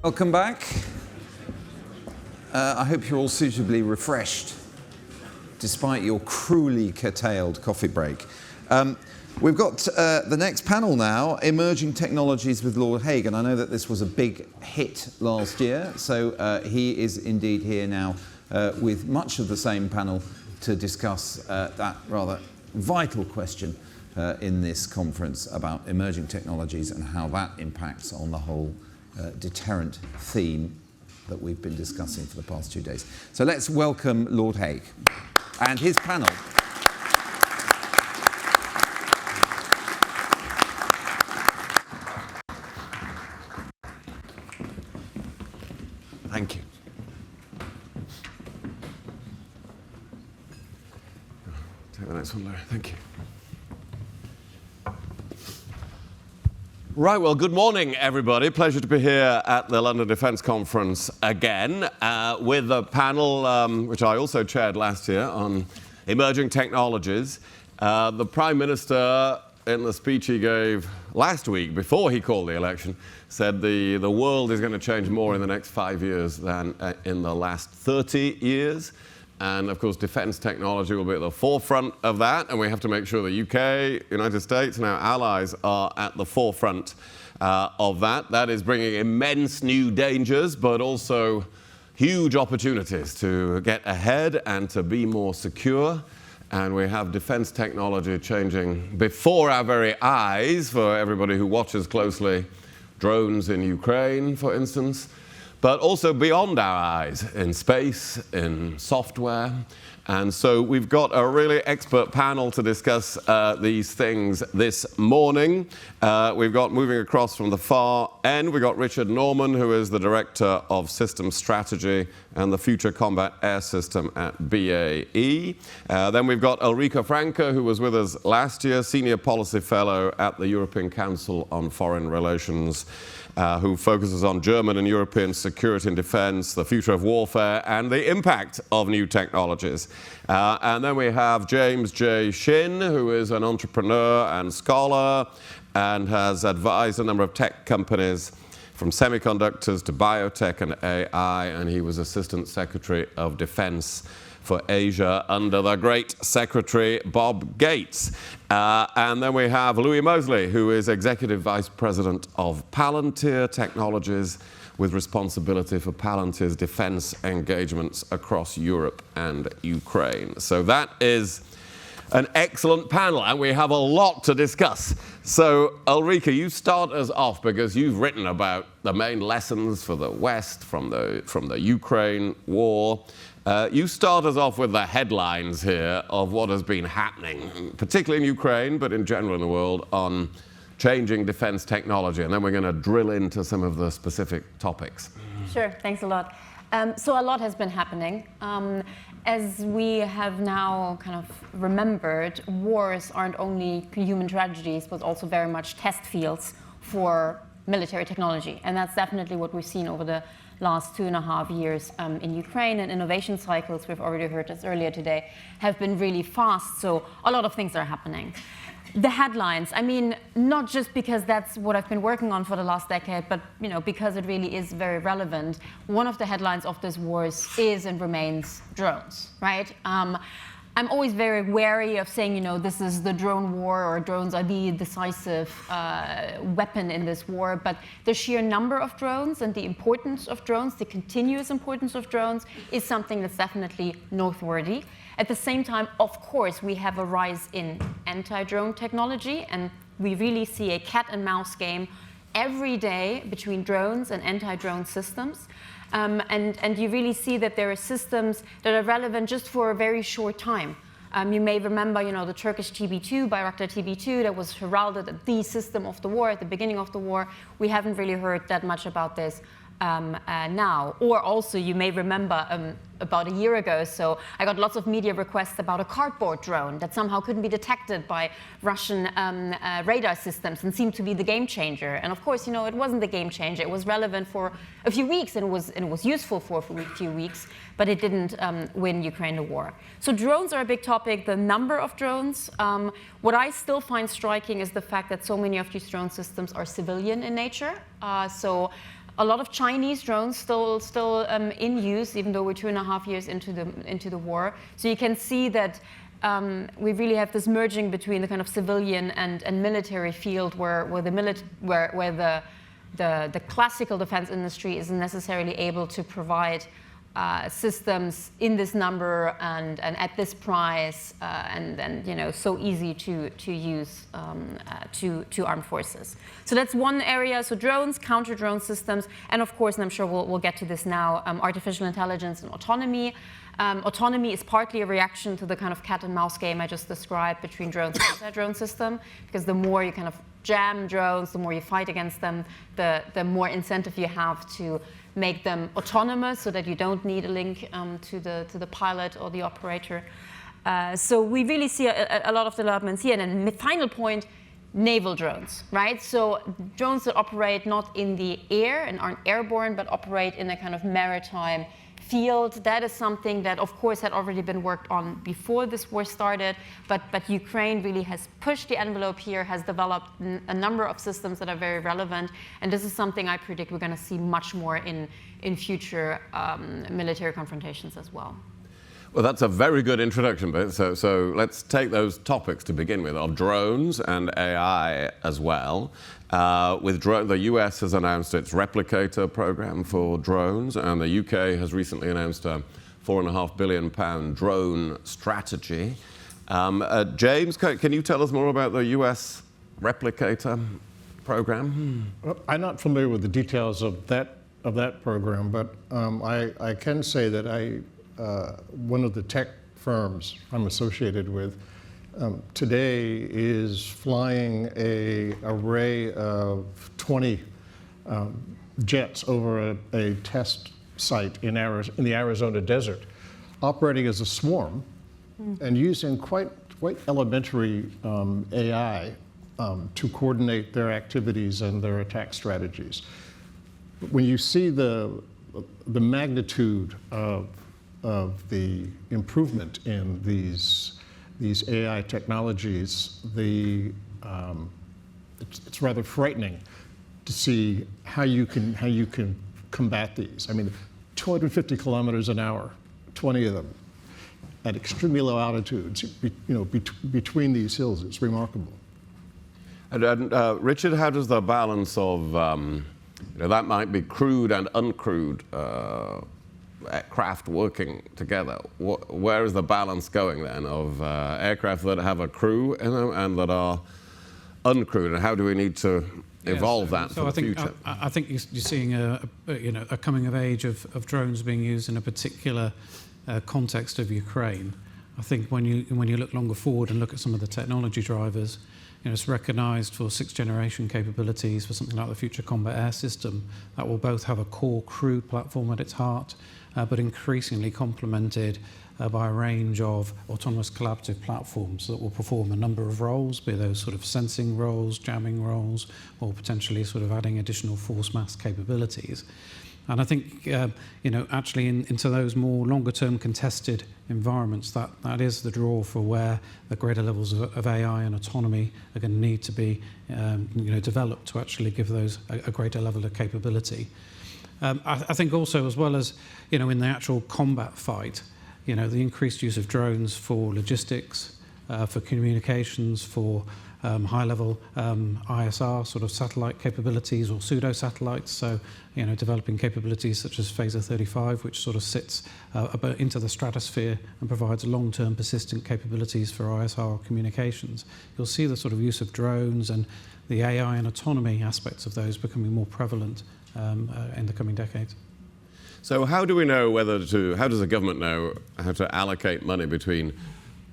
Welcome back. I hope you're all suitably refreshed, despite your cruelly curtailed coffee break. We've got the next panel now, Emerging Technologies with Lord Hague, and I know that this was a big hit last year, so he is indeed here now with much of the same panel to discuss that rather vital question in this conference about emerging technologies and how that impacts on the whole deterrent theme that we've been discussing for the past 2 days. So let's welcome Lord Hague and his panel. Thank you. Take the next one, Larry. Thank you. Right, well, good morning, everybody. Pleasure to be here at the London Defence Conference again with a panel which I also chaired last year on emerging technologies. The Prime Minister, in the speech he gave last week, before he called the election, said the world is going to change more in the next 5 years than in the last 30 years. And, of course, defence technology will be at the forefront of that, and we have to make sure the UK, United States, and our allies are at the forefront of that. That is bringing immense new dangers, but also huge opportunities to get ahead and to be more secure. And we have defence technology changing before our very eyes, for everybody who watches closely, drones in Ukraine, for instance, but also beyond our eyes, in space, in software. And so we've got a really expert panel to discuss these things this morning. We've got, moving across from the far end, we've got Richard Norman, who is the Director of Systems Strategy and the Future Combat Air System at BAE. Then we've got Ulrike Franke, who was with us last year, Senior Policy Fellow at the European Council on Foreign Relations, who focuses on German and European security and defence, the future of warfare, and the impact of new technologies. And then we have James Shinn, who is an entrepreneur and scholar and has advised a number of tech companies from semiconductors to biotech and AI, and he was Assistant Secretary of Defence for Asia under the great Secretary Bob Gates. And then we have Louis Mosley, who is Executive Vice President of Palantir Technologies, with responsibility for Palantir's defense engagements across Europe and Ukraine. So that is an excellent panel, and we have a lot to discuss. So, Ulrike, you start us off because you've written about the main lessons for the West from the Ukraine war. You start us off with the headlines here of what has been happening, particularly in Ukraine, but in general in the world, on changing defense technology. And then we're going to drill into some of the specific topics. Sure, thanks a lot. So a lot has been happening. As we have now kind of remembered, wars aren't only human tragedies, but also very much test fields for military technology. And that's definitely what we've seen over the last 2.5 years in Ukraine, and innovation cycles, we've already heard this earlier today, have been really fast, so a lot of things are happening. The headlines, I mean, not just because that's what I've been working on for the last decade, but because it really is very relevant. One of the headlines of this war is and remains drones, right? I'm always very wary of saying, this is the drone war, or drones are the decisive weapon in this war. But the sheer number of drones and the importance of drones, the continuous importance of drones, is something that's definitely noteworthy. At the same time, of course, we have a rise in anti-drone technology, and we really see a cat and mouse game every day between drones and anti-drone systems. And you really see that there are systems that are relevant just for a very short time. You may remember, the Turkish TB2, Bayraktar TB2, that was heralded as the system of the war at the beginning of the war. We haven't really heard that much about this now. Or also, you may remember about a year ago, so I got lots of media requests about a cardboard drone that somehow couldn't be detected by Russian radar systems and seemed to be the game changer. And of course, it wasn't the game changer. It was relevant for a few weeks, and it was useful for a few weeks, but it didn't win Ukraine the war. So drones are a big topic, the number of drones. What I still find striking is the fact that so many of these drone systems are civilian in nature. A lot of Chinese drones still in use, even though we're 2.5 years into the war. So you can see that we really have this merging between the kind of civilian and military field, where the classical defense industry isn't necessarily able to provide systems in this number and at this price and so easy to use to armed forces. So that's one area. So drones, counter-drone systems, and of course, and I'm sure we'll get to this now, artificial intelligence and autonomy. Autonomy is partly a reaction to the kind of cat and mouse game I just described between drones and anti-drone system, because the more you kind of jam drones, the more you fight against them, the more incentive you have to make them autonomous so that you don't need a link to the pilot or the operator. So we really see a lot of developments here. And then the final point, naval drones, right? So drones that operate not in the air and aren't airborne, but operate in a kind of maritime field. That is something that, of course, had already been worked on before this war started, but Ukraine really has pushed the envelope here, has developed a number of systems that are very relevant, and this is something I predict we're going to see much more in future military confrontations as well. Well, that's a very good introduction, but so let's take those topics to begin with, of drones and AI as well. The US has announced its replicator program for drones, and the UK has recently announced a £4.5 billion drone strategy. James, can you tell us more about the US replicator program? Well, I'm not familiar with the details of that program, but I can say that one of the tech firms I'm associated with today is flying an array of 20 jets over a test site in the Arizona desert, operating as a swarm and using quite elementary AI to coordinate their activities and their attack strategies. When you see the magnitude of the improvement in these AI technologies, it's rather frightening to see how you can combat these. I mean, 250 kilometers an hour, 20 of them, at extremely low altitudes, between these hills. It's remarkable. And Richard, how does the balance of that might be crewed and uncrewed aircraft working together? Where is the balance going then of aircraft that have a crew in them and that are uncrewed, and how do we need to evolve that for the future? I think you're seeing a coming of age of drones being used in a particular context of Ukraine. I think when you look longer forward and look at some of the technology drivers, it's recognised for 6th generation capabilities for something like the Future Combat Air System that will both have a core crewed platform at its heart, but increasingly complemented by a range of autonomous collaborative platforms that will perform a number of roles, be those sort of sensing roles, jamming roles, or potentially sort of adding additional force mass capabilities. And I think, actually into those more longer-term contested environments, that is the draw for where the greater levels of AI and autonomy are going to need to be, developed to actually give those a greater level of capability. I think also, as well as, in the actual combat fight, the increased use of drones for logistics, for communications, for high-level ISR sort of satellite capabilities or pseudo-satellites, so developing capabilities such as Phaser 35, which sort of sits into the stratosphere and provides long-term persistent capabilities for ISR communications. You'll see the sort of use of drones and the AI and autonomy aspects of those becoming more prevalent in the coming decades. So how do we know how does the government know how to allocate money between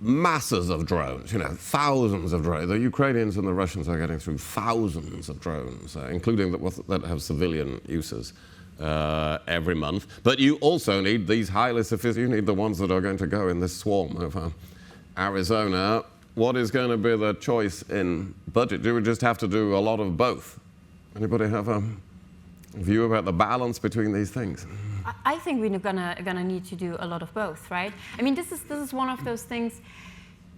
masses of drones, thousands of drones? The Ukrainians and the Russians are getting through thousands of drones, including that have civilian uses every month. But you also need these highly sophisticated, you need the ones that are going to go in this swarm over Arizona. What is going to be the choice in budget? Do we just have to do a lot of both? Anybody have a view about the balance between these things? I think we're gonna need to do a lot of both, right? I mean, this is one of those things.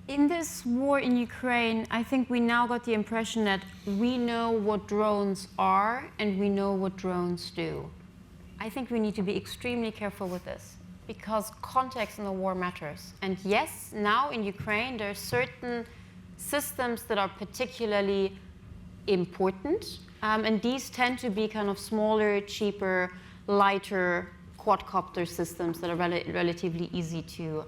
In this war in Ukraine, I think we now got the impression that we know what drones are and we know what drones do. I think we need to be extremely careful with this because context in the war matters. And yes, now in Ukraine, there are certain systems that are particularly important. And these tend to be kind of smaller, cheaper, lighter quadcopter systems that are relatively easy to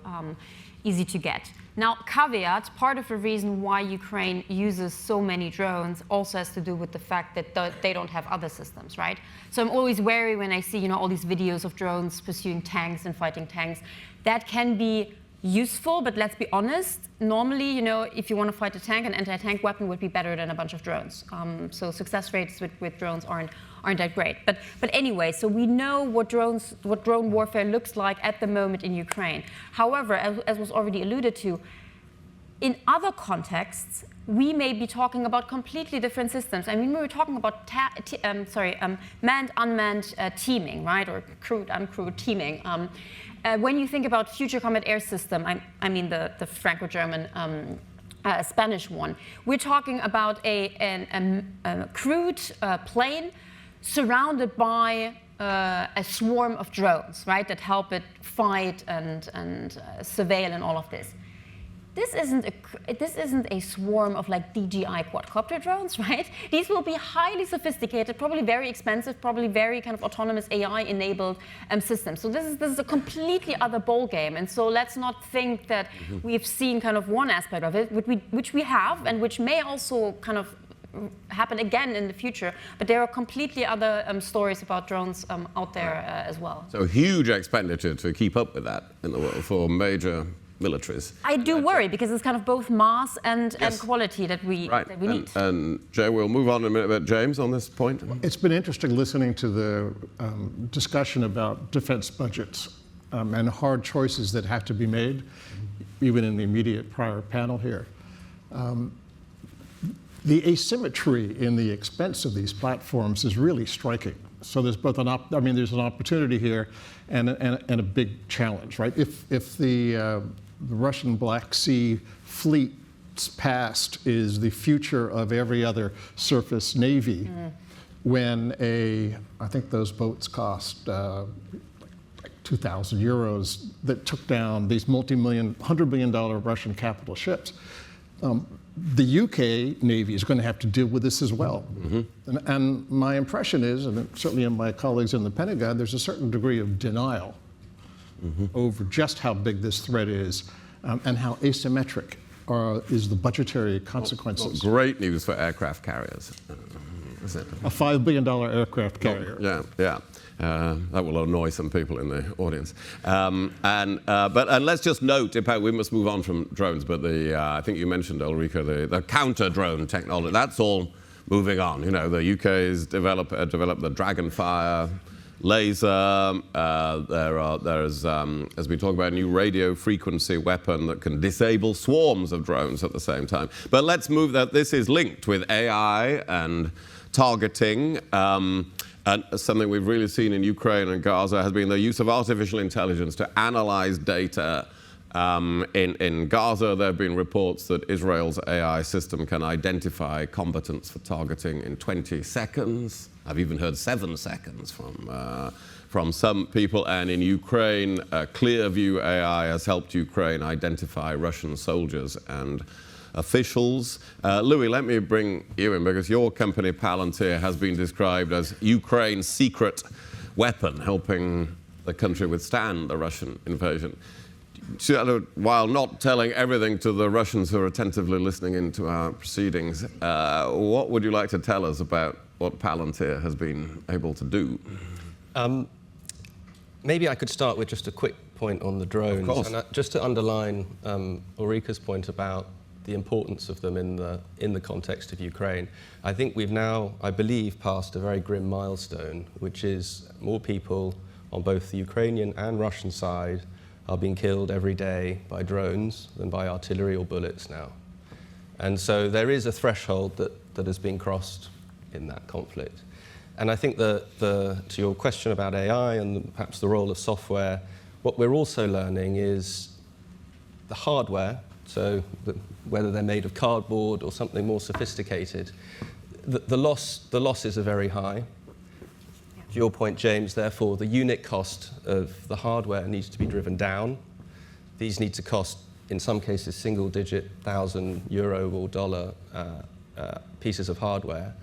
get. Now, caveat, part of the reason why Ukraine uses so many drones also has to do with the fact that they don't have other systems, right? So I'm always wary when I see, all these videos of drones pursuing tanks and fighting tanks. That can be useful, but let's be honest. Normally, if you want to fight a tank, an anti-tank weapon would be better than a bunch of drones. So success rates with drones aren't that great. But anyway, so we know what drone warfare looks like at the moment in Ukraine. However, as was already alluded to, in other contexts, we may be talking about completely different systems. I mean, we were talking about manned-unmanned teaming, right, or crewed-uncrewed teaming. When you think about Future Combat Air System, I mean the Franco-German Spanish one, we're talking about a crewed plane surrounded by a swarm of drones, right, that help it fight and surveil and all of this. This isn't a swarm of like DJI quadcopter drones, right? These will be highly sophisticated, probably very expensive, probably very kind of autonomous AI-enabled systems. So this is a completely other ballgame. And so let's not think that we've seen kind of one aspect of it, which we have, and which may also kind of happen again in the future. But there are completely other stories about drones out there as well. So huge expenditure to keep up with that in the world for major militaries. I do worry because it's kind of both mass and quality that we need. And Jay, we'll move on in a minute. But James, on this point? It's been interesting listening to the discussion about defense budgets and hard choices that have to be made, even in the immediate prior panel here. The asymmetry in the expense of these platforms is really striking. So there's both there's an opportunity here and a big challenge, right? If the Russian Black Sea fleet's past is the future of every other surface navy, when I think those boats cost like 2,000 euros that took down these $100 million Russian capital ships. The UK Navy is going to have to deal with this as well. And my impression is, and certainly in my colleagues in the Pentagon, there's a certain degree of denial over just how big this threat is and how asymmetric is the budgetary consequences. Well, great news for aircraft carriers. Is it? A $5 billion aircraft carrier. Yeah. That will annoy some people in the audience. But let's just note, in fact, we must move on from drones, but I think you mentioned, Ulrike, the counter-drone technology. That's all moving on. The UK has developed the Dragonfire laser. There is, as we talk about, a new radio frequency weapon that can disable swarms of drones at the same time. But let's move that. This is linked with AI and targeting. And something we've really seen in Ukraine and Gaza has been the use of artificial intelligence to analyze data. In Gaza, there have been reports that Israel's AI system can identify combatants for targeting in 20 seconds. I've even heard 7 seconds from some people. And in Ukraine, Clearview AI has helped Ukraine identify Russian soldiers and officials. Louis, let me bring you in because your company, Palantir, has been described as Ukraine's secret weapon, helping the country withstand the Russian invasion. While not telling everything to the Russians who are attentively listening into our proceedings, what would you like to tell us about what Palantir has been able to do? Maybe I could start with just a quick point on the drones. Of course. And just to underline Ulrike's point about the importance of them in the context of Ukraine. I think we've now, I believe, passed a very grim milestone, which is more people on both the Ukrainian and Russian side are being killed every day by drones than by artillery or bullets now. And so there is a threshold that has been crossed in that conflict. And I think to your question about AI and perhaps the role of software, what we're also learning is the hardware So whether they're made of cardboard or something more sophisticated, the losses are very high. To your point, James, therefore, the unit cost of the hardware needs to be driven down. These need to cost, in some cases, single-digit €1,000 or dollar pieces of hardware.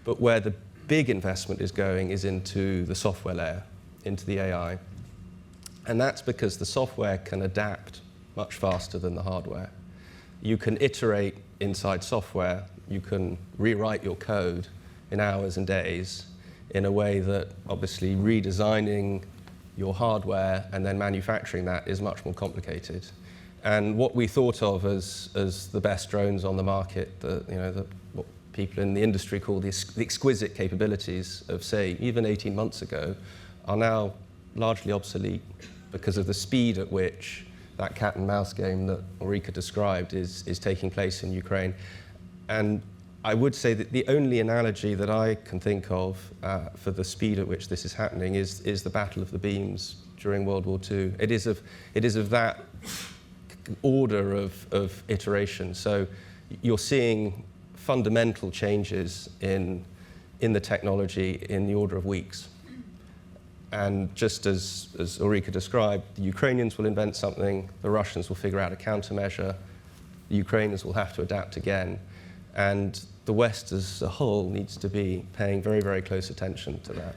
But where the big investment is going is into the software layer, into the AI. And that's because the software can adapt much faster than the hardware. You can iterate inside software. You can rewrite your code in hours and days in a way that obviously redesigning your hardware and then manufacturing that is much more complicated. And what we thought of as the best drones on the market, what people in the industry call the exquisite capabilities of, say, even 18 months ago, are now largely obsolete because of the speed at which that cat and mouse game that Ulrike described is taking place in Ukraine. And I would say that the only analogy that I can think of for the speed at which this is happening is the Battle of the Beams during World War II. It is of that order of iteration. So you're seeing fundamental changes in the technology in the order of weeks. And just as Ulrike described, the Ukrainians will invent something, the Russians will figure out a countermeasure, the Ukrainians will have to adapt again. And the West as a whole needs to be paying very, very close attention to that.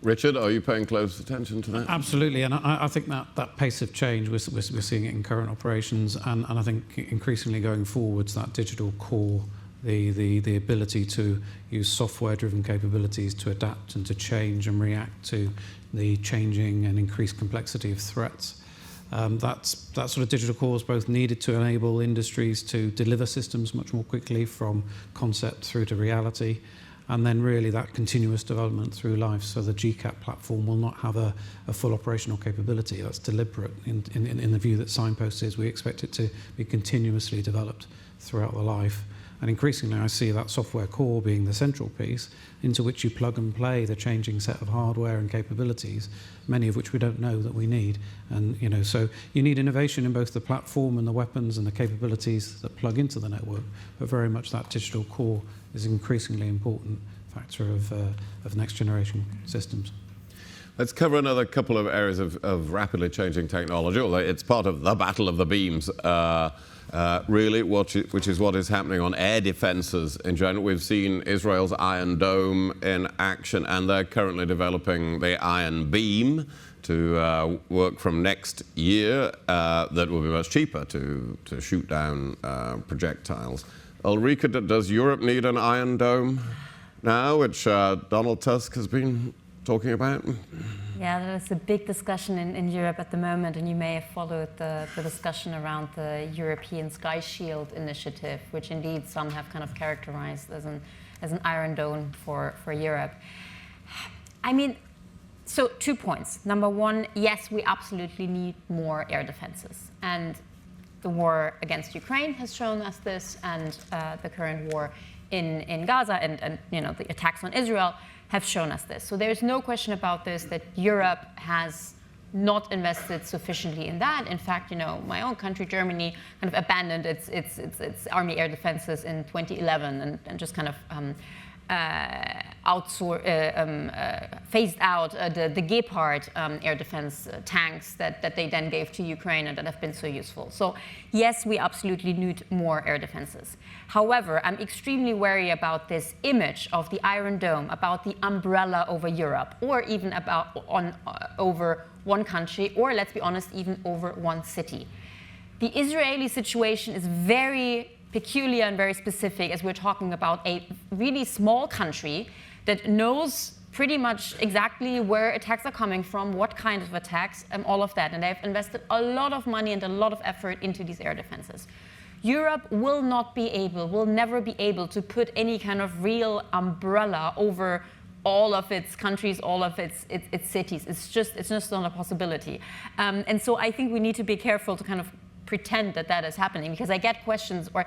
Richard, are you paying close attention to that? Absolutely, and I think that pace of change, we're seeing it in current operations, and I think increasingly going forwards, that digital core, the ability to use software-driven capabilities to adapt and to change and react to the changing and increased complexity of threats. That sort of digital core is both needed to enable industries to deliver systems much more quickly from concept through to reality, and then really that continuous development through life. So the GCAP platform will not have a full operational capability. That's deliberate in the view that Signpost is. We expect it to be continuously developed throughout the life. And increasingly, I see that software core being the central piece into which you plug and play the changing set of hardware and capabilities, many of which we don't know that we need. And so you need innovation in both the platform and the weapons and the capabilities that plug into the network, but very much that digital core is an increasingly important factor of next generation systems. Let's cover another couple of areas of rapidly changing technology, although it's part of the Battle of the Beams. Really, which is what is happening on air defenses in general. We've seen Israel's Iron Dome in action, and they're currently developing the Iron Beam to work from next year. That will be much cheaper to shoot down projectiles. Ulrike, does Europe need an Iron Dome now, which Donald Tusk has been talking about? Yeah, there's a big discussion in Europe at the moment, and you may have followed the discussion around the European Sky Shield initiative, which indeed some have kind of characterized as an Iron Dome for Europe. I mean, so 2 points. Number one, yes, we absolutely need more air defenses. And the war against Ukraine has shown us this, and the current war in Gaza and the attacks on Israel have shown us this. So there's no question about this, that Europe has not invested sufficiently in that. In fact, my own country, Germany, kind of abandoned its army air defenses in 2011 and just kind of phased out the Gepard air defense tanks that they then gave to Ukraine and that have been so useful. So yes, we absolutely need more air defenses. However, I'm extremely wary about this image of the Iron Dome, about the umbrella over Europe, or even over one country, or let's be honest, even over one city. The Israeli situation is very peculiar and very specific, as we're talking about a really small country that knows pretty much exactly where attacks are coming from, what kind of attacks, and all of that. And they've invested a lot of money and a lot of effort into these air defenses. Europe will never be able to put any kind of real umbrella over all of its countries, all of its cities. It's just not a possibility. And so I think we need to be careful to kind of pretend that is happening, because I get questions, or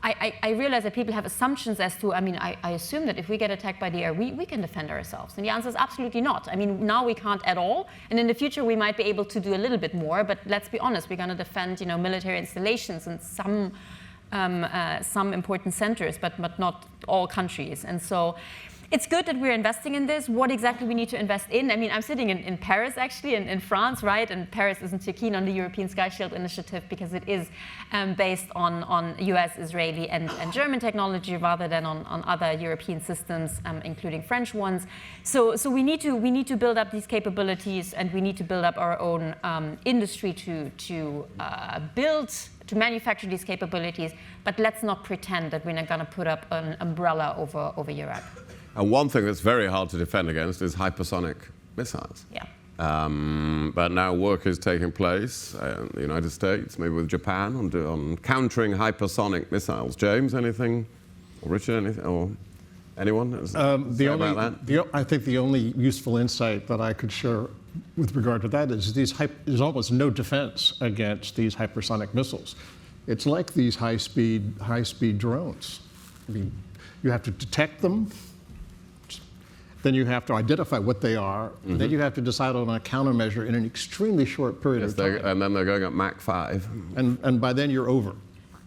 I realize that people have assumptions as to, I assume that if we get attacked by the air, we can defend ourselves. And the answer is absolutely not. Now we can't at all. And in the future, we might be able to do a little bit more. But let's be honest, we're going to defend, military installations and some important centers, but not all countries. And so it's good that we're investing in this. What exactly we need to invest in? I'm sitting in Paris, actually, in France, right? And Paris isn't too keen on the European Sky Shield Initiative because it is based on US, Israeli, and German technology rather than on other European systems, including French ones. So we need to build up these capabilities, and we need to build up our own industry to manufacture these capabilities. But let's not pretend that we're not going to put up an umbrella over Europe. And one thing that's very hard to defend against is hypersonic missiles. Yeah. But now work is taking place in the United States, maybe with Japan, on countering hypersonic missiles. James, anything? Or Richard, anything? Or anyone? I think the only useful insight that I could share with regard to that is there's almost no defense against these hypersonic missiles. It's like these high-speed drones. You have to detect them. Then you have to identify what they are. Mm-hmm. Then you have to decide on a countermeasure in an extremely short period of time. And then they're going at Mach 5. And by then you're over.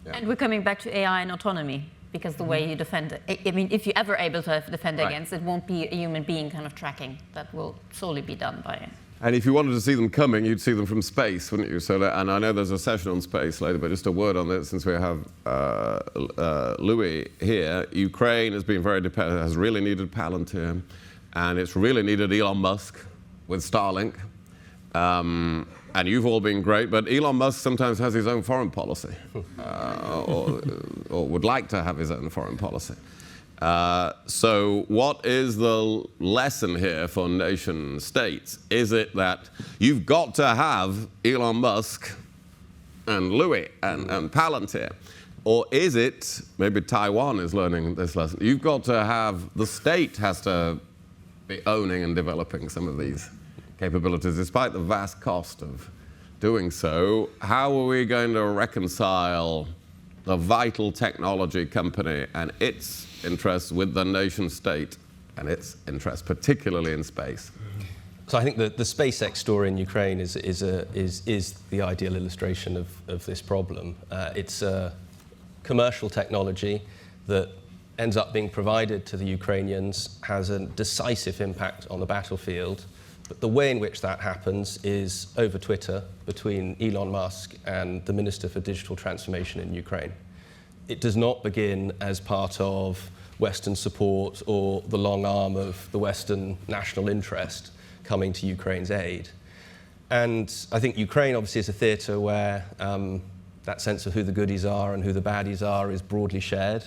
Yeah. And we're coming back to AI and autonomy, because the way you defend it, if you're ever able to defend against, it won't be a human being kind of tracking. That will solely be done by it. And if you wanted to see them coming, you'd see them from space, wouldn't you? And I know there's a session on space later, but just a word on this, since we have Louis here. Ukraine has been very dependent, has really needed Palantir, and it's really needed Elon Musk with Starlink. And you've all been great, but Elon Musk sometimes has his own foreign policy, or would like to have his own foreign policy. So what is the lesson here for nation states? Is it that you've got to have Elon Musk and Louis and Palantir? Or is it, maybe Taiwan is learning this lesson, you've got to have, the state has to be owning and developing some of these capabilities, despite the vast cost of doing so. How are we going to reconcile the vital technology company and its interests with the nation state and its interests, particularly in space? So I think the SpaceX story in Ukraine is the ideal illustration of this problem. It's a commercial technology that ends up being provided to the Ukrainians, has a decisive impact on the battlefield. But the way in which that happens is over Twitter between Elon Musk and the Minister for Digital Transformation in Ukraine. It does not begin as part of Western support or the long arm of the Western national interest coming to Ukraine's aid. And I think Ukraine obviously is a theatre where that sense of who the goodies are and who the baddies are is broadly shared.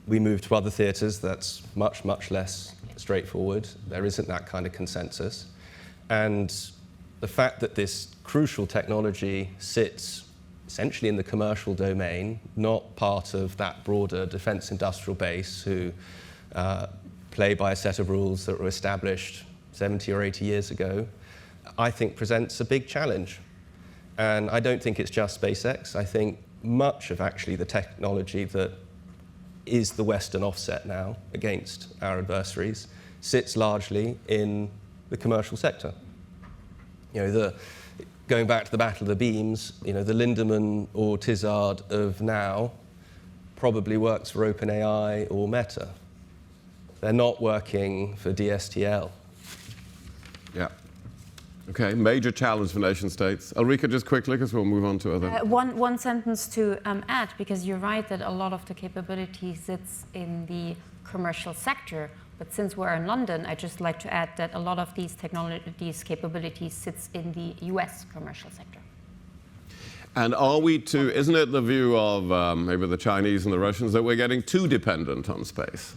We move to other theatres that's much, much less straightforward. There isn't that kind of consensus. And the fact that this crucial technology sits essentially in the commercial domain, not part of that broader defence industrial base who play by a set of rules that were established 70 or 80 years ago, I think presents a big challenge. And I don't think it's just SpaceX. I think much of actually the technology that is the Western offset now against our adversaries sits largely in the commercial sector. Going back to the Battle of the Beams, the Lindemann or Tizard of now probably works for OpenAI or Meta. They're not working for DSTL. Yeah. Okay, major challenge for nation states. Ulrike, just quickly, because we'll move on to other... One sentence to add, because you're right that a lot of the capability sits in the commercial sector. But since we're in London, I'd just like to add that a lot of these capabilities sits in the US commercial sector. And are we to, isn't it the view of maybe the Chinese and the Russians that we're getting too dependent on space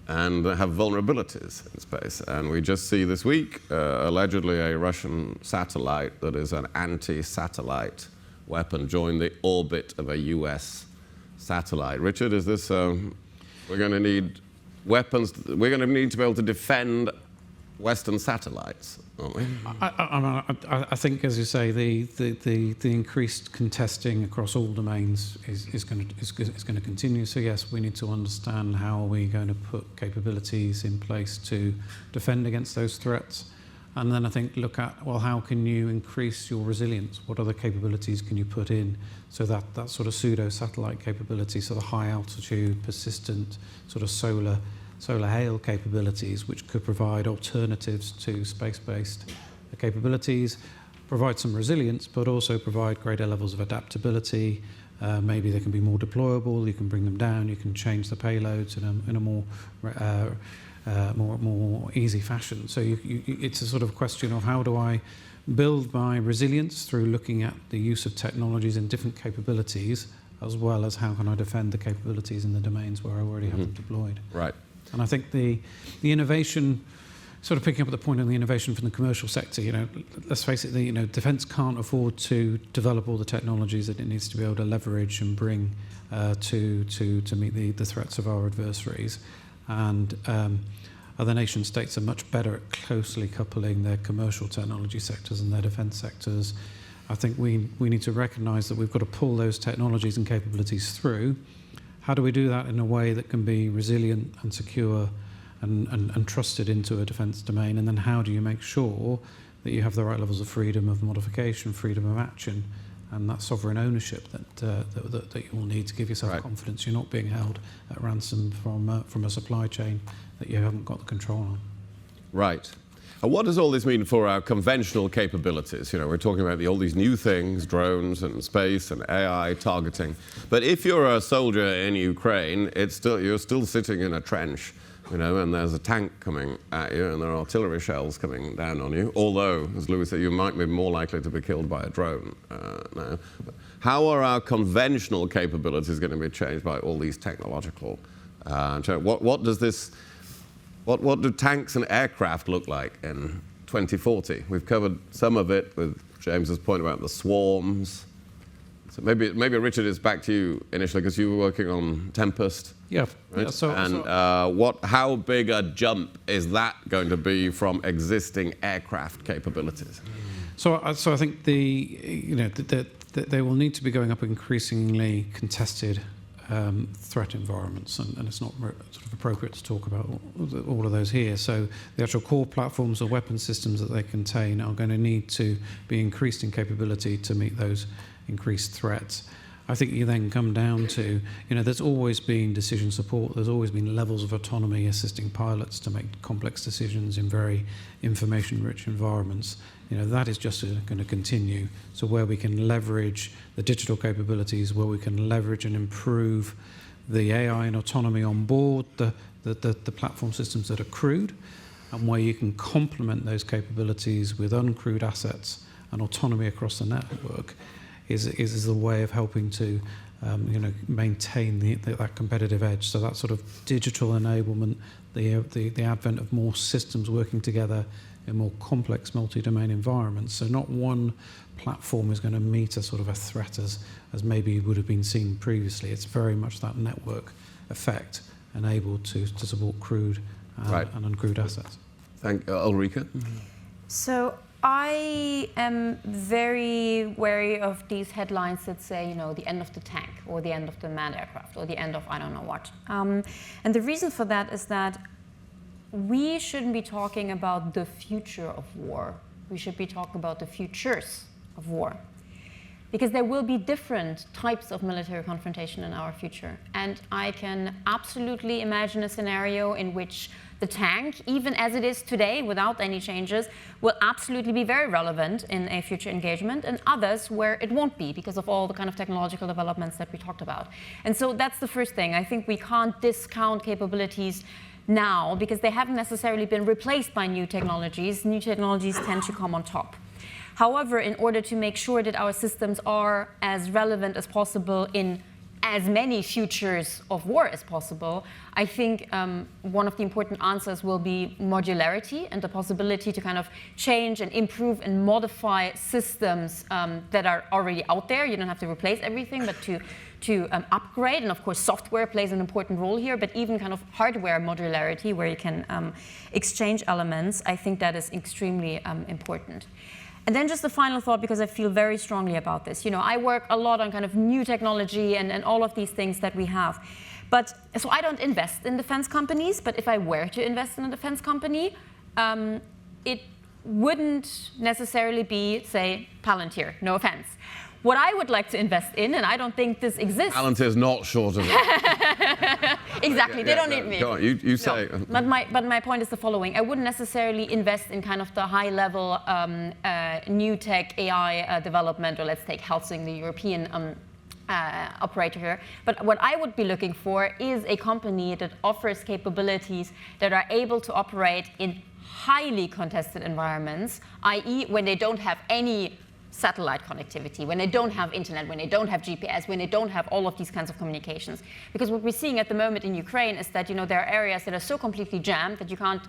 and have vulnerabilities in space? And we just see this week, allegedly a Russian satellite that is an anti-satellite weapon joined the orbit of a US satellite. Richard, is this, we're going to need weapons, we're going to need to be able to defend Western satellites, aren't we? I think, as you say, the increased contesting across all domains is going to continue. So yes, we need to understand how are we going to put capabilities in place to defend against those threats. And then I think look at, well, how can you increase your resilience? What other capabilities can you put in? So that sort of pseudo-satellite capability, so the high altitude, persistent sort of solar hail capabilities, which could provide alternatives to space-based capabilities, provide some resilience, but also provide greater levels of adaptability. Maybe they can be more deployable, you can bring them down, you can change the payloads in a more easy fashion. So it's a sort of question of how do I build my resilience through looking at the use of technologies and different capabilities, as well as how can I defend the capabilities in the domains where I already have them deployed. Right. And I think the innovation, sort of picking up the point on the innovation from the commercial sector, let's face it, defence can't afford to develop all the technologies that it needs to be able to leverage and bring to meet the threats of our adversaries. And other nation states are much better at closely coupling their commercial technology sectors and their defence sectors. I think we need to recognise that we've got to pull those technologies and capabilities through. How do we do that in a way that can be resilient and secure and trusted into a defence domain? And then how do you make sure that you have the right levels of freedom of modification, freedom of action, and that sovereign ownership that you will need to give yourself confidence you're not being held at ransom from a supply chain that you haven't got the control on. Right. And what does all this mean for our conventional capabilities? We're talking about all these new things, drones and space and AI targeting. But if you're a soldier in Ukraine, you're still sitting in a trench, and there's a tank coming at you and there are artillery shells coming down on you. Although, as Louis said, you might be more likely to be killed by a drone now. How are our conventional capabilities going to be changed by all these technological What do tanks and aircraft look like in 2040? We've covered some of it with James's point about the swarms. So maybe Richard, it's back to you initially because you were working on Tempest. Yeah. Right? Yeah, how big a jump is that going to be from existing aircraft capabilities? So I think they will need to be going up increasingly contested threat environments, and it's not sort of appropriate to talk about all of those here. So the actual core platforms or weapon systems that they contain are going to need to be increased in capability to meet those increased threats. I think you then come down to, there's always been decision support, there's always been levels of autonomy assisting pilots to make complex decisions in very information-rich environments. That is just going to continue. So where we can leverage the digital capabilities, where we can leverage and improve the AI and autonomy on board the platform systems that are crewed, and where you can complement those capabilities with uncrewed assets and autonomy across the network, is the way of helping to maintain that competitive edge. So that sort of digital enablement, the advent of more systems working together in more complex multi-domain environments. So not one platform is going to meet a sort of a threat as maybe would have been seen previously. It's very much that network effect enabled to support crewed and uncrewed assets. Thank you. Ulrike? So I am very wary of these headlines that say, the end of the tank or the end of the manned aircraft or the end of I don't know what. And the reason for that is that we shouldn't be talking about the future of war. We should be talking about the futures of war. Because there will be different types of military confrontation in our future. And I can absolutely imagine a scenario in which the tank, even as it is today, without any changes, will absolutely be very relevant in a future engagement, and others where it won't be because of all the kind of technological developments that we talked about. And so that's the first thing. I think we can't discount capabilities now because they haven't necessarily been replaced by new technologies. New technologies tend to come on top. However, in order to make sure that our systems are as relevant as possible in as many futures of war as possible, I think one of the important answers will be modularity and the possibility to kind of change and improve and modify systems that are already out there. You don't have to replace everything, but to upgrade. And of course, software plays an important role here, but even kind of hardware modularity where you can exchange elements, I think that is extremely important. And then just a final thought, because I feel very strongly about this. You know, I work a lot on kind of new technology and all of these things that we have. But so I don't invest in defense companies, but if I were to invest in a defense company, it wouldn't necessarily be, say, Palantir, no offense. What I would like to invest in, and I don't think this exists. Palantir's not short of it. Exactly, they don't need me. Go on, you say. No, but my point is the following. I wouldn't necessarily invest in kind of the high-level new tech AI development, or let's take Helsing, the European operator here. But what I would be looking for is a company that offers capabilities that are able to operate in highly contested environments, i.e. when they don't have any satellite connectivity, when they don't have internet, when they don't have GPS, when they don't have all of these kinds of communications. Because what we're seeing at the moment in Ukraine is that, you know, there are areas that are so completely jammed that you can't,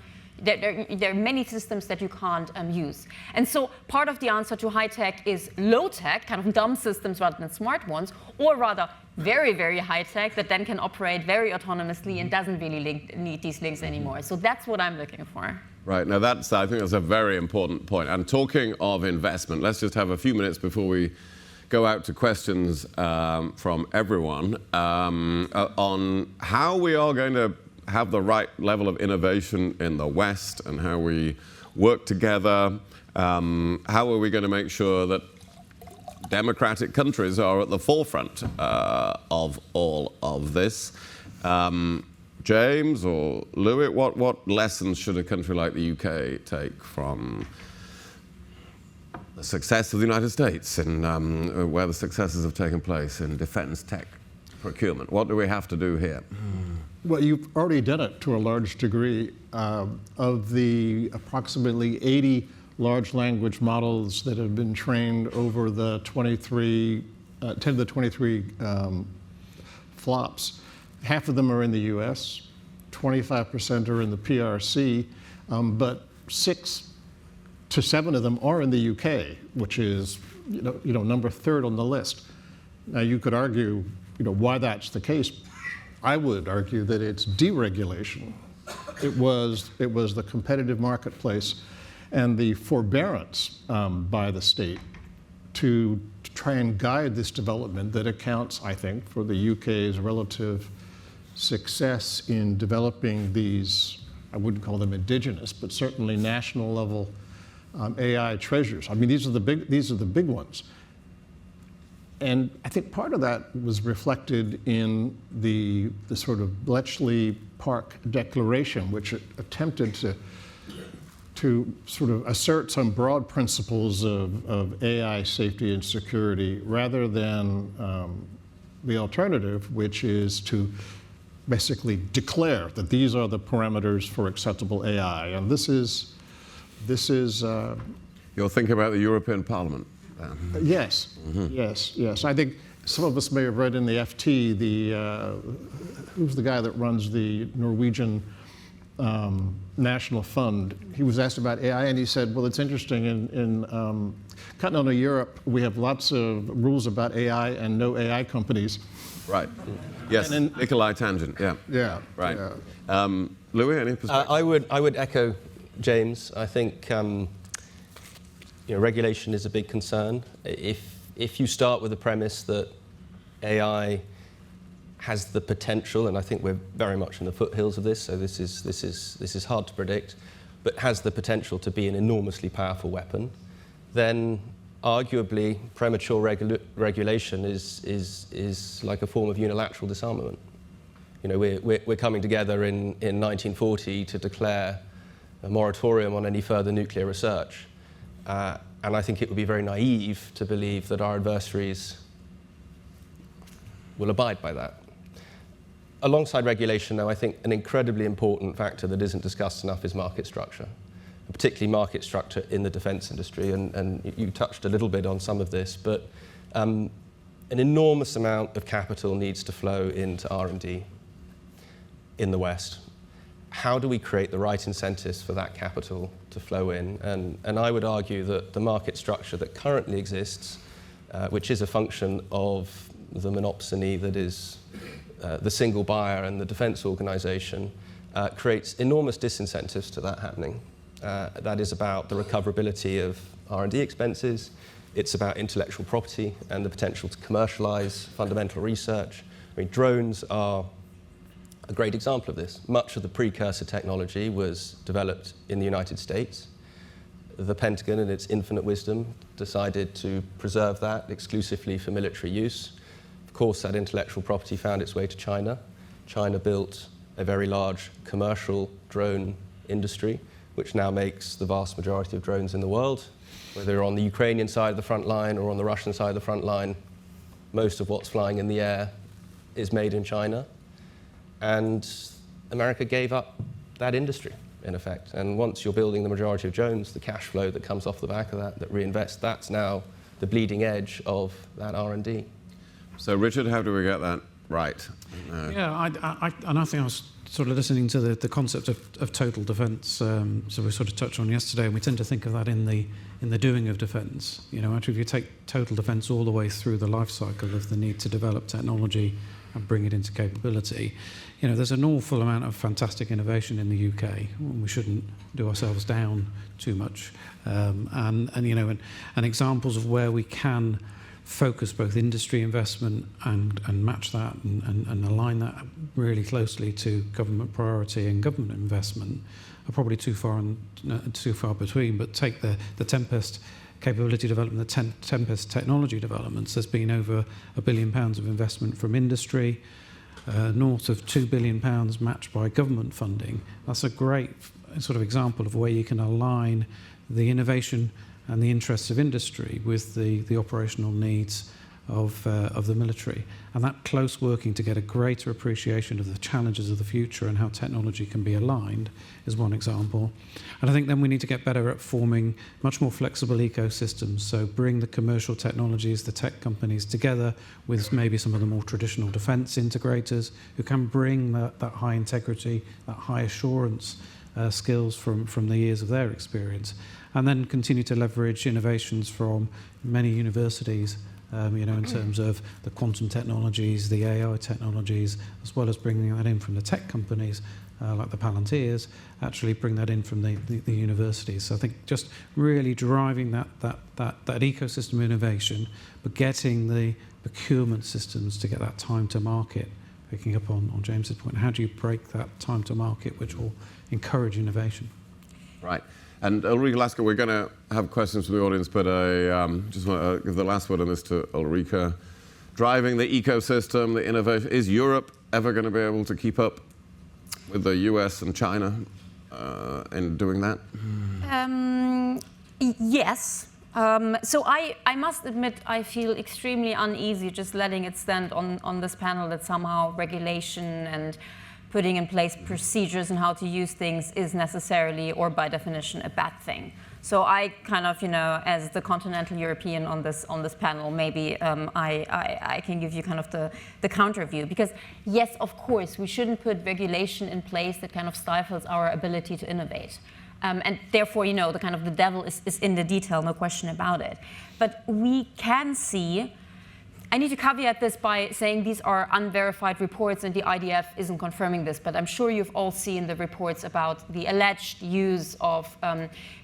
there are many systems that you can't use. And so part of the answer to high tech is low tech, kind of dumb systems rather than smart ones, or rather very, very high tech that then can operate very autonomously and doesn't really need these links anymore. So that's what I'm looking for. Right, now I think that's a very important point. And talking of investment, let's just have a few minutes before we go out to questions from everyone on how we are going to have the right level of innovation in the West and how we work together. How are we going to make sure that democratic countries are at the forefront of all of this? James or Louis, what lessons should a country like the UK take from the success of the United States and where the successes have taken place in defense tech procurement? What do we have to do here? Well, you've already done it to a large degree. Of the approximately 80 large language models that have been trained over the 10 to the 23 flops, half of them are in the US, 25% are in the PRC, but 6 to 7 of them are in the UK, which is number 3rd on the list. Now you could argue why that's the case. I would argue that it's deregulation. It was the competitive marketplace and the forbearance by the state to try and guide this development that accounts, I think, for the UK's relative success in developing these, I wouldn't call them indigenous, but certainly national level AI treasures. I mean, these are the big ones. And I think part of that was reflected in the sort of Bletchley Park Declaration, which attempted to sort of assert some broad principles of AI safety and security rather than the alternative, which is to basically declare that these are the parameters for acceptable AI. And this is You're thinking about the European Parliament. Yes, yes. I think some of us may have read in the FT, who's the guy that runs the Norwegian National Fund? He was asked about AI and he said, well, it's interesting, in continental Europe, we have lots of rules about AI and no AI companies. Right. Yes, Nikolai Tangent, yeah. Yeah. Right. Yeah. Louis, any perspective? I would echo James. I think regulation is a big concern. If you start with the premise that AI has the potential, and I think we're very much in the foothills of this, so this is hard to predict, but has the potential to be an enormously powerful weapon, then arguably premature regulation is like a form of unilateral disarmament. We're coming together in 1940 to declare a moratorium on any further nuclear research. And I think it would be very naive to believe that our adversaries will abide by that. Alongside regulation, though, I think an incredibly important factor that isn't discussed enough is market structure, particularly market structure in the defense industry. And you touched a little bit on some of this, but an enormous amount of capital needs to flow into R&D in the West. How do we create the right incentives for that capital to flow in? And I would argue that the market structure that currently exists, which is a function of the monopsony that is the single buyer and the defense organization, creates enormous disincentives to that happening. That is about the recoverability of R&D expenses. It's about intellectual property and the potential to commercialize fundamental research. I mean, drones are a great example of this. Much of the precursor technology was developed in the United States. The Pentagon, in its infinite wisdom, decided to preserve that exclusively for military use. Of course, that intellectual property found its way to China. China built a very large commercial drone industry, which now makes the vast majority of drones in the world. Whether you're on the Ukrainian side of the front line or on the Russian side of the front line, most of what's flying in the air is made in China. And America gave up that industry, in effect. And once you're building the majority of drones, the cash flow that comes off the back of that reinvests, that's now the bleeding edge of that R&D. So, Richard, how do we get that right? Yeah, and I think I was sort of listening to the concept of total defence. So we sort of touched on yesterday, and we tend to think of that in the doing of defence. You know, actually, if you take total defence all the way through the life cycle of the need to develop technology and bring it into capability, you know, there's an awful amount of fantastic innovation in the UK. We shouldn't do ourselves down too much. And you know, and examples of where we can focus both industry investment and match that and align that really closely to government priority and government investment are probably too far between. But take the Tempest capability development, the Tempest technology developments. There's been over £1 billion of investment from industry, north of £2 billion matched by government funding. That's a great sort of example of where you can align the innovation and the interests of industry with the operational needs of the military. And that close working to get a greater appreciation of the challenges of the future and how technology can be aligned is one example. And I think then we need to get better at forming much more flexible ecosystems. So bring the commercial technologies, the tech companies together with maybe some of the more traditional defense integrators who can bring that high integrity, that high assurance skills from the years of their experience. And then continue to leverage innovations from many universities, you know, in terms of the quantum technologies, the AI technologies, as well as bringing that in from the tech companies, like the Palantirs, actually bring that in from the universities. So I think just really driving that ecosystem innovation, but getting the procurement systems to get that time to market, picking up on James's point. How do you break that time to market, which will encourage innovation? Right. And Ulrike, Lasker, we're going to have questions from the audience, but I just want to give the last word on this to Ulrike. Driving the ecosystem, the innovation, is Europe ever going to be able to keep up with the US and China in doing that? Yes. So I must admit I feel extremely uneasy just letting it stand on this panel that somehow regulation and putting in place procedures and how to use things is necessarily or by definition a bad thing. So I kind of, you know, as the continental European on this panel, maybe I can give you kind of the counter view. Because yes, of course, we shouldn't put regulation in place that kind of stifles our ability to innovate. And therefore, you know, the kind of the devil is in the detail, no question about it. But we can see, I need to caveat this by saying these are unverified reports and the IDF isn't confirming this, but I'm sure you've all seen the reports about the alleged use of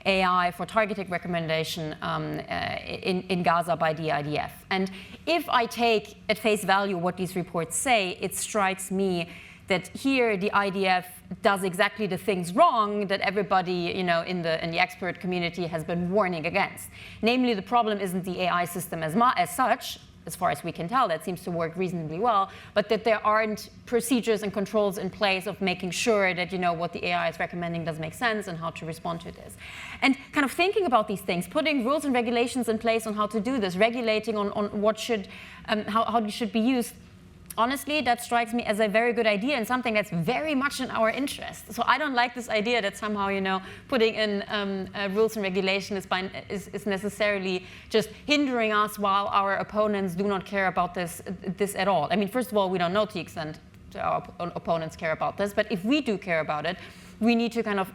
AI for targeting recommendation in Gaza by the IDF. And if I take at face value what these reports say, it strikes me that here the IDF does exactly the things wrong that everybody, you know, in the expert community has been warning against. Namely, the problem isn't the AI system as such, as far as we can tell, that seems to work reasonably well, but that there aren't procedures and controls in place of making sure that, you know, what the AI is recommending does make sense and how to respond to this. And kind of thinking about these things, putting rules and regulations in place on how to do this, regulating on what should, how it should be used, honestly, that strikes me as a very good idea and something that's very much in our interest. So I don't like this idea that somehow, putting in rules and regulation is necessarily just hindering us while our opponents do not care about this at all. I mean, first of all, we don't know to the extent our opponents care about this, but if we do care about it, we need to kind of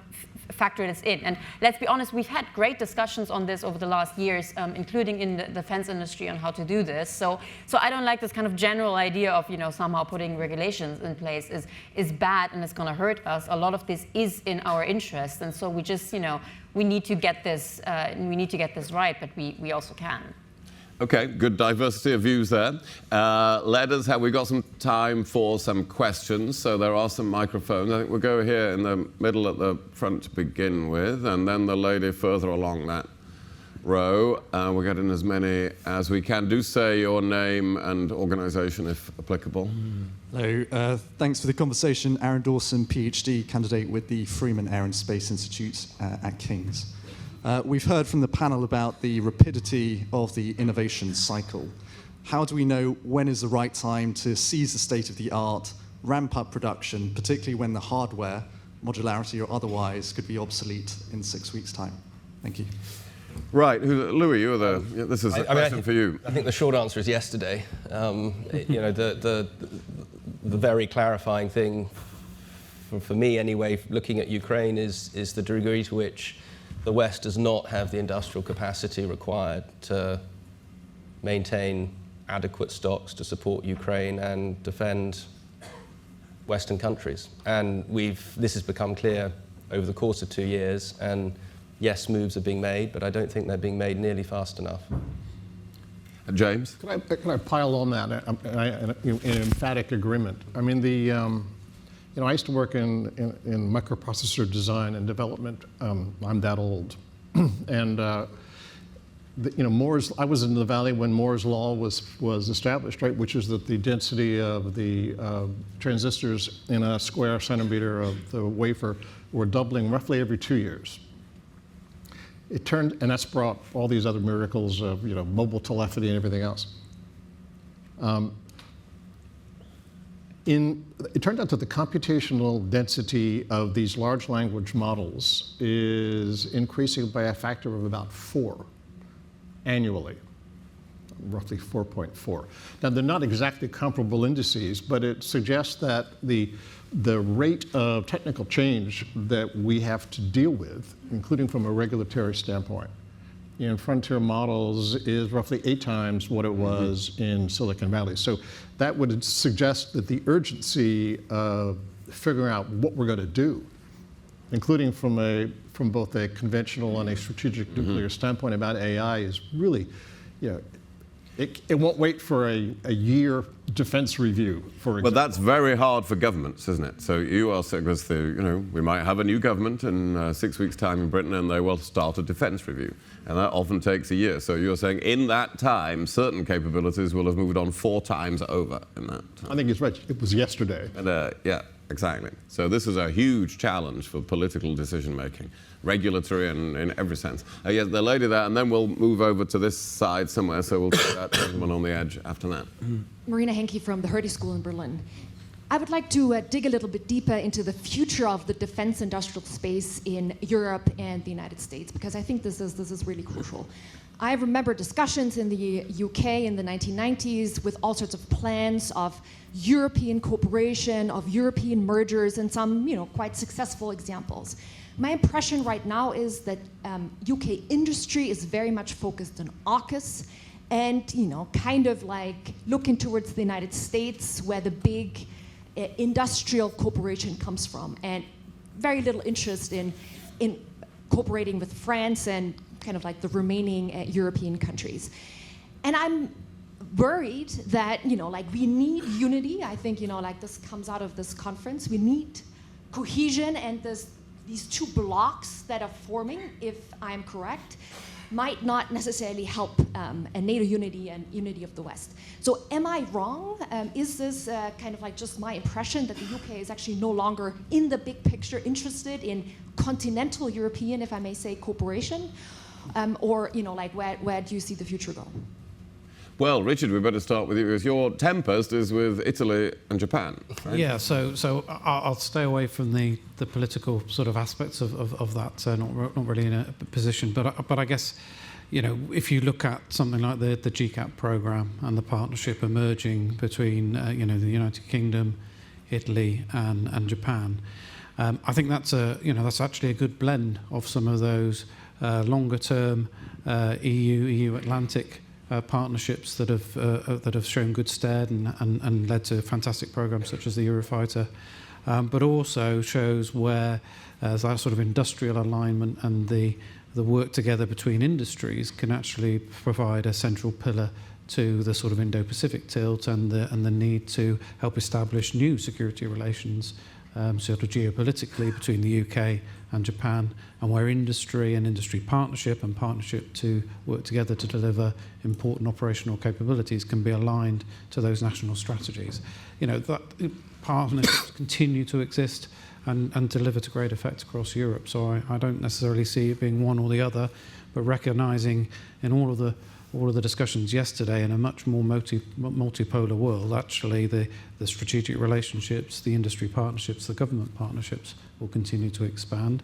factor this in. And let's be honest, we've had great discussions on this over the last years, including in the defense industry, on how to do this. So I don't like this kind of general idea of somehow putting regulations in place is bad and it's going to hurt us. A lot of this is in our interest, and so we just we need to get this right, but we also can. Okay, good diversity of views there. We've got some time for some questions, so there are some microphones. I think we'll go here in the middle at the front to begin with, and then the lady further along that row. We'll get in as many as we can. Do say your name and organisation if applicable. Hello, thanks for the conversation. Aaron Dawson, PhD candidate with the Freeman Air and Space Institute at King's. We've heard from the panel about the rapidity of the innovation cycle. How do we know when is the right time to seize the state of the art, ramp up production, particularly when the hardware, modularity or otherwise, could be obsolete in 6 weeks' time? Thank you. Right, Louis, this is a question for you. I think the short answer is yesterday. The very clarifying thing, for me anyway, looking at Ukraine, is the degree to which the West does not have the industrial capacity required to maintain adequate stocks to support Ukraine and defend Western countries. And this has become clear over the course of 2 years. And yes, moves are being made, but I don't think they're being made nearly fast enough. James? Can I pile on that in emphatic agreement? I mean, I used to work in microprocessor design and development. I'm that old, and I was in the Valley when Moore's law was established, right? Which is that the density of the transistors in a square centimeter of the wafer were doubling roughly every 2 years. And that's brought all these other miracles of mobile telephony and everything else. It turned out that the computational density of these large language models is increasing by a factor of about 4 annually, roughly 4.4. Now, they're not exactly comparable indices, but it suggests that the rate of technical change that we have to deal with, including from a regulatory standpoint, in frontier models is roughly 8 times what it was in Silicon Valley. So that would suggest that the urgency of figuring out what we're going to do, including from both a conventional and a strategic nuclear standpoint about AI, is really, it won't wait for a year defense review, for example. But that's very hard for governments, isn't it? So you are saying, we might have a new government in 6 weeks' time in Britain, and they will start a defense review. And that often takes a year. So you're saying in that time, certain capabilities will have moved on 4 times over in that time. I think it's right. It was yesterday. And, yeah, exactly. So this is a huge challenge for political decision-making, regulatory and in every sense. Yes, the lady there, and then we'll move over to this side somewhere, so we'll get that gentleman on the edge after that. Marina Henke from the Hertie School in Berlin. I would like to dig a little bit deeper into the future of the defense industrial space in Europe and the United States, because I think this is really crucial. I remember discussions in the UK in the 1990s with all sorts of plans of European cooperation, of European mergers, and some quite successful examples. My impression right now is that UK industry is very much focused on AUKUS and kind of like looking towards the United States, where the big industrial cooperation comes from, and very little interest in cooperating with France and kind of like the remaining European countries. And I'm worried that we need unity. I think this comes out of this conference. We need cohesion, and these 2 blocks that are forming, if I'm correct, might not necessarily help a NATO unity and unity of the West. So am I wrong? Is this kind of like just my impression that the UK is actually no longer in the big picture interested in continental European, if I may say, cooperation? Or where do you see the future go? Well, Richard, we better start with you, because your tempest is with Italy and Japan, right? Yeah, so I'll stay away from the political sort of aspects of that, not really in a position. But I guess, you know, if you look at something like the GCAP program and the partnership emerging between, you know, the United Kingdom, Italy and Japan, I think that's actually a good blend of some of those longer term EU Atlantic partnerships that have shown good stead and led to fantastic programs such as the Eurofighter, but also shows where that sort of industrial alignment and the work together between industries can actually provide a central pillar to the sort of Indo-Pacific tilt and the need to help establish new security relations, sort of geopolitically between the UK and Japan, and where industry and industry partnership and partnership to work together to deliver important operational capabilities can be aligned to those national strategies. You know, that partnerships continue to exist and deliver to great effect across Europe. So I don't necessarily see it being one or the other, but recognising in all of the discussions yesterday in a much more multipolar world, actually the strategic relationships, the industry partnerships, the government partnerships will continue to expand.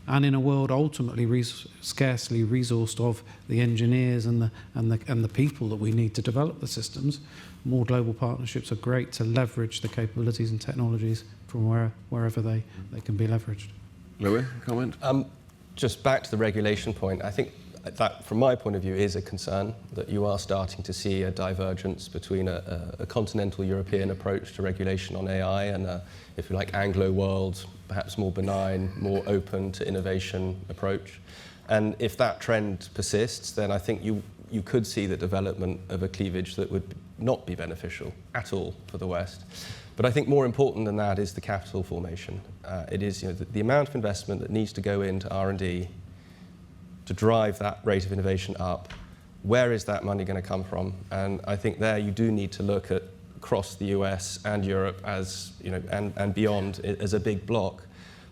And in a world ultimately scarcely resourced of the engineers and the people that we need to develop the systems, more global partnerships are great to leverage the capabilities and technologies from wherever they can be leveraged. Louis, comment? Just back to the regulation point, I think that, from my point of view, is a concern that you are starting to see a divergence between a continental European approach to regulation on AI and a, if you like, Anglo world, perhaps more benign, more open to innovation approach. And if that trend persists, then I think you could see the development of a cleavage that would not be beneficial at all for the West. But I think more important than that is the capital formation. It is, you know, the amount of investment that needs to go into R&D to drive that rate of innovation up. Where is that money going to come from? And I think there you do need to look at across the US and Europe as, you know, and beyond as a big block.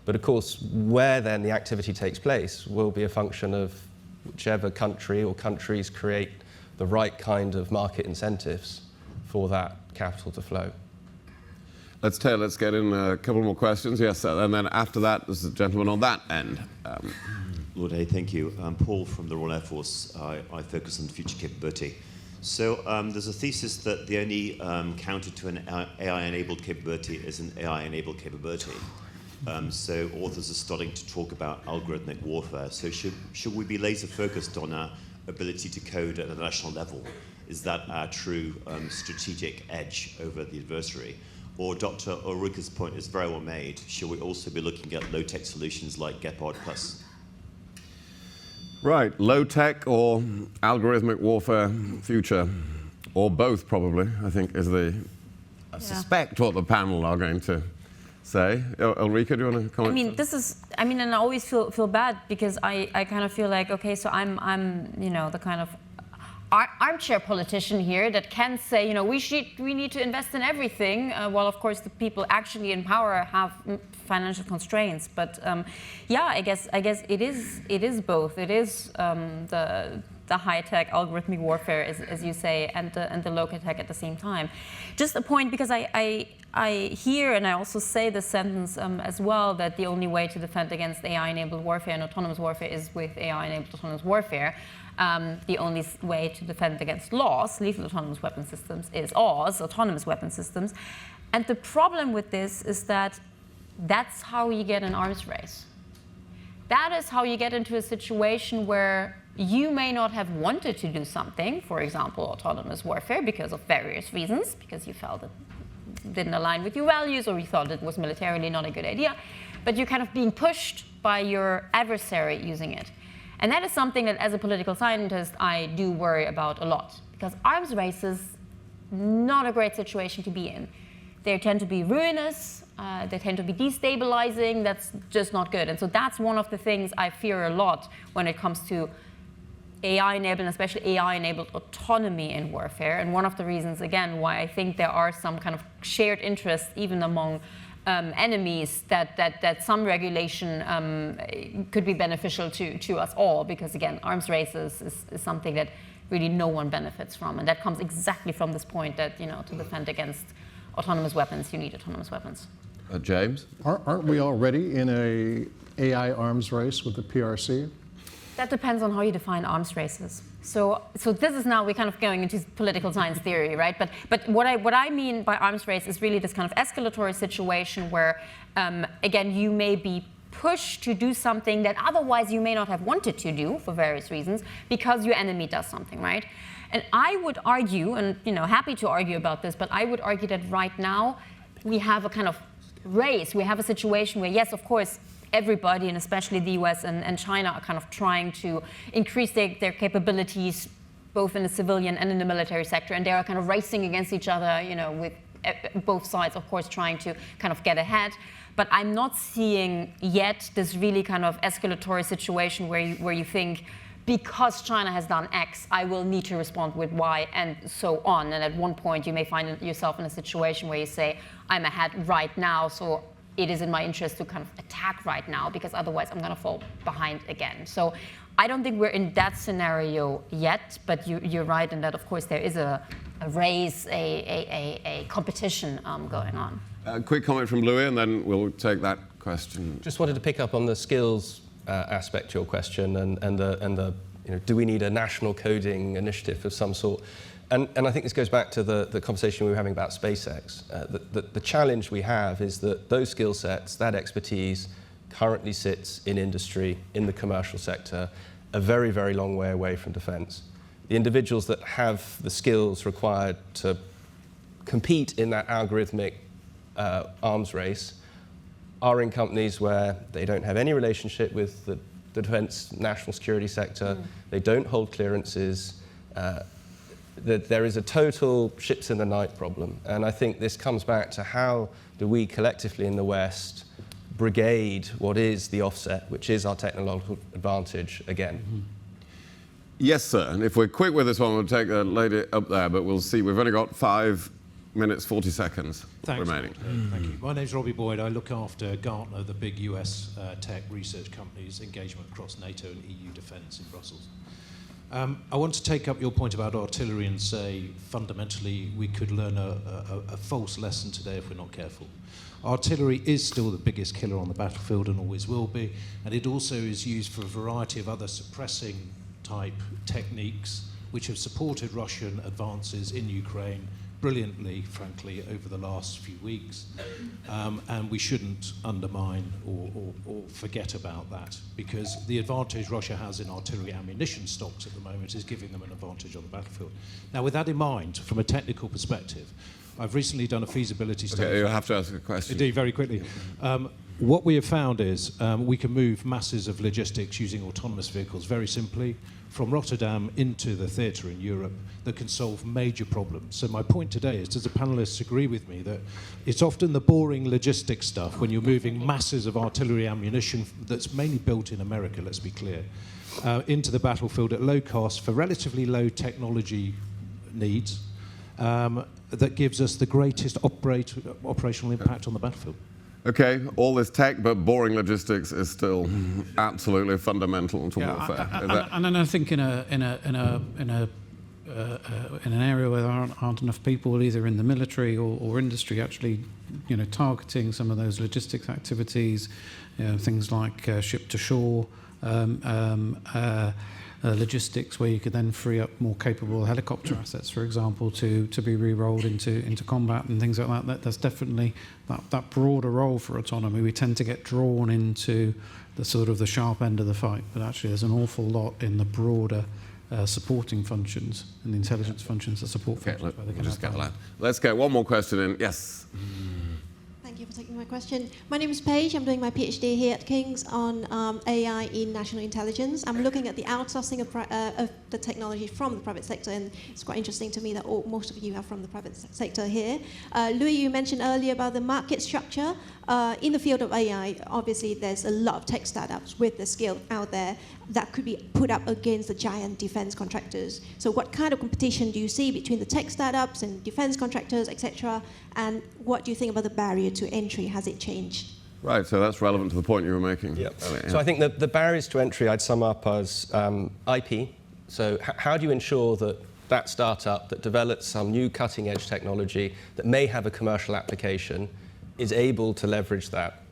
But of course, where then the activity takes place will be a function of whichever country or countries create the right kind of market incentives for that capital to flow. Let's get in a couple more questions. Yes, and then after that, there's a gentleman on that end. Lord Hay, thank you. I'm Paul from the Royal Air Force. I focus on future capability. So there's a thesis that the only counter to an AI-enabled capability is an AI-enabled capability. So authors are starting to talk about algorithmic warfare. So should we be laser focused on our ability to code at a national level? Is that our true strategic edge over the adversary? Or Dr. Ulrike's point is very well made. Should we also be looking at low-tech solutions like Gepard Plus? Right, low-tech or algorithmic warfare future, or both probably, I think is I suspect what the panel are going to say. Ulrike, do you want to comment? And I always feel bad because I kind of feel like, okay, so I'm you know, the kind of armchair politician here that can say, you know, we need to invest in everything, while of course the people actually in power have financial constraints. But yeah, I guess it is both. It is the high-tech algorithmic warfare, as you say, and the low-tech at the same time. Just a point, because I hear and I also say the sentence as well, that the only way to defend against AI-enabled warfare and autonomous warfare is with AI-enabled autonomous warfare. The only way to defend against LAWS, lethal autonomous weapon systems, is AWS, autonomous weapon systems. And the problem with this is that that's how you get an arms race. That is how you get into a situation where you may not have wanted to do something, for example, autonomous warfare, because of various reasons, because you felt it didn't align with your values or you thought it was militarily not a good idea, but you're kind of being pushed by your adversary using it. And that is something that, as a political scientist, I do worry about a lot, because arms races, not a great situation to be in. They tend to be ruinous, they tend to be destabilizing, that's just not good. And so that's one of the things I fear a lot when it comes to AI-enabled, and especially AI-enabled autonomy in warfare. And one of the reasons, again, why I think there are some kind of shared interests, even among enemies, that some regulation could be beneficial to us all, because again, arms races is something that really no one benefits from. And that comes exactly from this point that, to defend against autonomous weapons, you need autonomous weapons. James? Aren't we already in a AI arms race with the PRC? That depends on how you define arms races. So this is now we're kind of going into political science theory, right? But what I mean by arms race is really this kind of escalatory situation where, again, you may be pushed to do something that otherwise you may not have wanted to do for various reasons because your enemy does something, right? And I would argue, and happy to argue about this, but I would argue that right now we have a kind of race. We have a situation where, yes, of course, everybody, and especially the US and China, are kind of trying to increase their capabilities, both in the civilian and in the military sector, and they are kind of racing against each other, with both sides, of course, trying to kind of get ahead. But I'm not seeing yet this really kind of escalatory situation where you think, because China has done X, I will need to respond with Y, and so on. And at one point, you may find yourself in a situation where you say, I'm ahead right now, so it is in my interest to kind of attack right now, because otherwise I'm going to fall behind again. So I don't think we're in that scenario yet, but you're right in that, of course, there is a race, a competition going on. A quick comment from Louis, and then we'll take that question. Just wanted to pick up on the skills aspect to your question, and the do we need a national coding initiative of some sort? And I think this goes back to the conversation we were having about SpaceX. The challenge we have is that those skill sets, that expertise, currently sits in industry, in the commercial sector, a very, very long way away from defence. The individuals that have the skills required to compete in that algorithmic arms race are in companies where they don't have any relationship with the defence national security sector, they don't hold clearances, that there is a total ships in the night problem. And I think this comes back to how do we collectively in the West brigade what is the offset, which is our technological advantage again. Yes, sir. And if we're quick with this one, we'll take the lady up there, but we'll see. We've only got 5 minutes, 40 seconds remaining. Thank you. My name's Robbie Boyd. I look after Gartner, the big US tech research company's engagement across NATO and EU defence in Brussels. I want to take up your point about artillery and say, fundamentally, we could learn a false lesson today if we're not careful. Artillery is still the biggest killer on the battlefield and always will be, and it also is used for a variety of other suppressing type techniques which have supported Russian advances in Ukraine brilliantly, frankly, over the last few weeks. And we shouldn't undermine or forget about that, because the advantage Russia has in artillery ammunition stocks at the moment is giving them an advantage on the battlefield. Now, with that in mind, from a technical perspective, I've recently done a feasibility study. Okay, you'll have to ask a question. Indeed, very quickly. What we have found is we can move masses of logistics using autonomous vehicles very simply from Rotterdam into the theatre in Europe that can solve major problems. So my point today is, does the panellists agree with me that it's often the boring logistics stuff when you're moving masses of artillery ammunition that's mainly built in America, let's be clear, into the battlefield at low cost for relatively low technology needs that gives us the greatest operational impact on the battlefield? Okay, all this tech, but boring logistics is still absolutely fundamental to warfare. And then I think in an area where there aren't enough people, either in the military or industry, actually, targeting some of those logistics activities, things like ship to shore. Logistics where you could then free up more capable helicopter assets, for example, to be re-rolled into combat and things like that. That's definitely that broader role for autonomy. We tend to get drawn into the sort of the sharp end of the fight, but actually there's an awful lot in the broader supporting functions and the intelligence functions that support functions. Let's get one more question in. Yes. Thank you for taking my question. My name is Paige. I'm doing my PhD here at King's on AI in national intelligence. I'm looking at the outsourcing of the technology from the private sector, and it's quite interesting to me that most of you are from the private sector here. Louis, you mentioned earlier about the market structure. In the field of AI, obviously there's a lot of tech startups with the skill out there that could be put up against the giant defense contractors. So what kind of competition do you see between the tech startups and defense contractors, etc.? And what do you think about the barrier to entry? Has it changed? Right, so that's relevant to the point you were making. Yep. So I think the barriers to entry I'd sum up as IP. So how do you ensure that that startup that develops some new cutting-edge technology that may have a commercial application is able to leverage that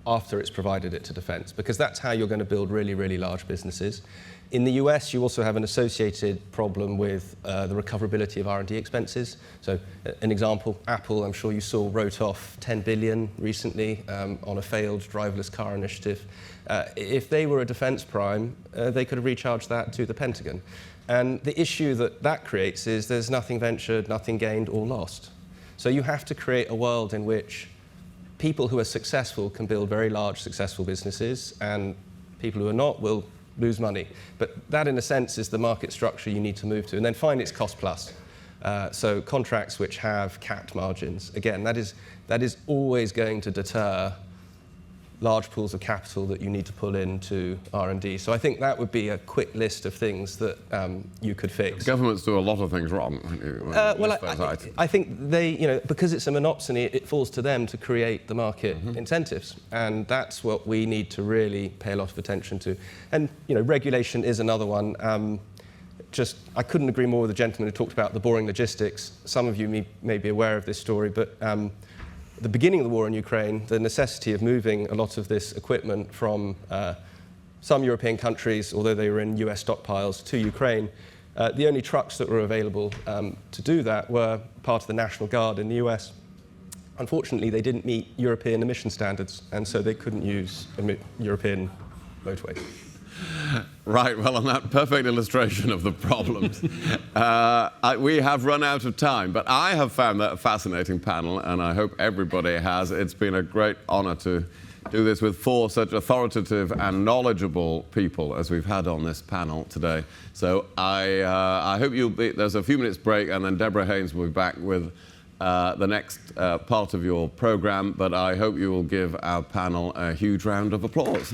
after it's provided it to defense? Because that's how you're going to build really, really large businesses. In the US, you also have an associated problem with the recoverability of R&D expenses. So an example, Apple, I'm sure you saw, wrote off 10 billion recently on a failed driverless car initiative. If they were a defense prime, they could have recharged that to the Pentagon. And the issue that that creates is there's nothing ventured, nothing gained or lost. So you have to create a world in which people who are successful can build very large, successful businesses, and people who are not will lose money. But that, in a sense, is the market structure you need to move to. And then finally, it's cost plus. So contracts which have capped margins. Again, that is always going to deter large pools of capital that you need to pull into R&D. So I think that would be a quick list of things that you could fix. Governments do a lot of things wrong. I think they, because it's a monopsony, it falls to them to create the market incentives. And that's what we need to really pay a lot of attention to. And, regulation is another one. I couldn't agree more with the gentleman who talked about the boring logistics. Some of you may be aware of this story, but at the beginning of the war in Ukraine, the necessity of moving a lot of this equipment from some European countries, although they were in US stockpiles, to Ukraine, the only trucks that were available to do that were part of the National Guard in the US. Unfortunately, they didn't meet European emission standards, and so they couldn't use European motorways. Right, well, on that perfect illustration of the problems, we have run out of time, but I have found that a fascinating panel, and I hope everybody has. It's been a great honour to do this with 4 such authoritative and knowledgeable people as we've had on this panel today. So I hope there's a few minutes break, and then Deborah Haynes will be back with the next part of your programme, but I hope you will give our panel a huge round of applause.